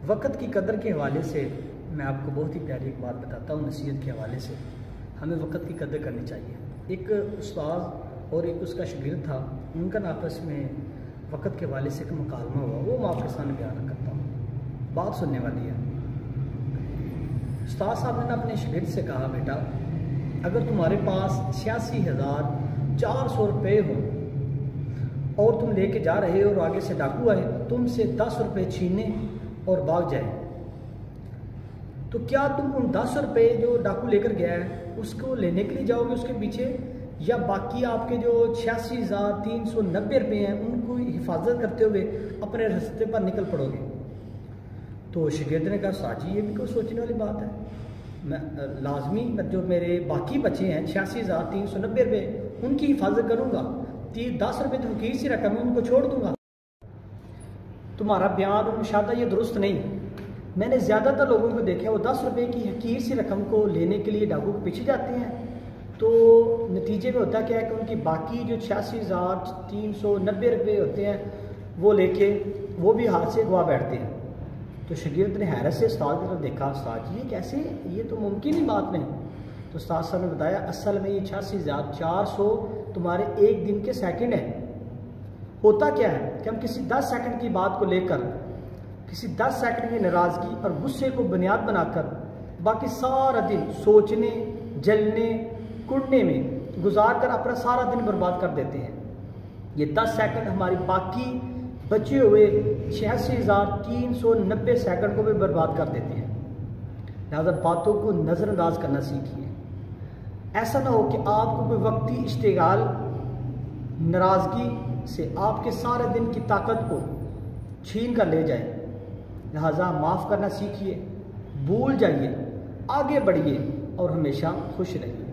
वक़्त की कदर के हवाले से मैं आपको बहुत ही प्यारी एक बात बताता हूँ, नसीहत के हवाले से। हमें वक़्त की कदर करनी चाहिए। एक उस्ताद और एक उसका शागिर्द था, उनका आपस में वक़्त के हवाले से एक मुकालमा हुआ, वो मैं आपके सामने बयान करता हूँ, बात सुनने वाली है। उस्ताद साहब ने अपने शागिर्द से कहा, बेटा अगर तुम्हारे पास 86,400 रुपये हों और तुम लेके जा रहे हो और आगे से डाकू आए, तुमसे 10 रुपये छीने और भाग जाए, तो क्या तुम उन 10 रुपये जो डाकू लेकर गया है उसको लेने के लिए जाओगे उसके पीछे, या बाकी आपके जो 86,390 रुपये हैं उनको हिफाजत करते हुए अपने रास्ते पर निकल पड़ोगे? तो शागिर्द ने कहा, साजी ये भी कोई सोचने वाली बात है। मैं लाजमी जो मेरे बाकी बचे हैं 86,390 रुपये उनकी हिफाजत करूँगा, 10 रुपये तो हकीर सी रकम है, उनको छोड़ दूँगा। तुम्हारा बयान और मुशाहदा ये दुरुस्त नहीं। मैंने ज़्यादातर लोगों को देखा, वो 10 रुपये की हकीर सी रकम को लेने के लिए डाकू के पीछे जाते हैं, तो नतीजे में होता क्या है कि उनकी बाकी जो 86,390 रुपये होते हैं वो लेके वो भी हाथ से गवा बैठते हैं। तो शागिर्द ने हैरत से उस्ताद की तरफ देखा, उस्ताद ये कैसे, ये तो मुमकिन ही बात नहीं। तो उस्ताद साहब ने बताया, असल में ये 86,400 तुम्हारे एक दिन के सेकंड हैं। होता क्या है कि हम किसी 10 सेकंड की बात को लेकर, किसी 10 सेकंड की नाराज़गी और गुस्से को बुनियाद बनाकर बाकी सारा दिन सोचने, जलने, कुड़ने में गुजार कर अपना सारा दिन बर्बाद कर देते हैं। ये 10 सेकंड हमारी बाकी बचे हुए 86,390 सेकंड को भी बर्बाद कर देते हैं। लिहाजा बातों को नज़रअंदाज करना सीखिए। ऐसा ना हो कि आपको कोई वक्ती इश्तिगाल नाराज़गी से आपके सारे दिन की ताकत को छीन कर ले जाए। लिहाजा माफ़ करना सीखिए, भूल जाइए, आगे बढ़िए और हमेशा खुश रहिए।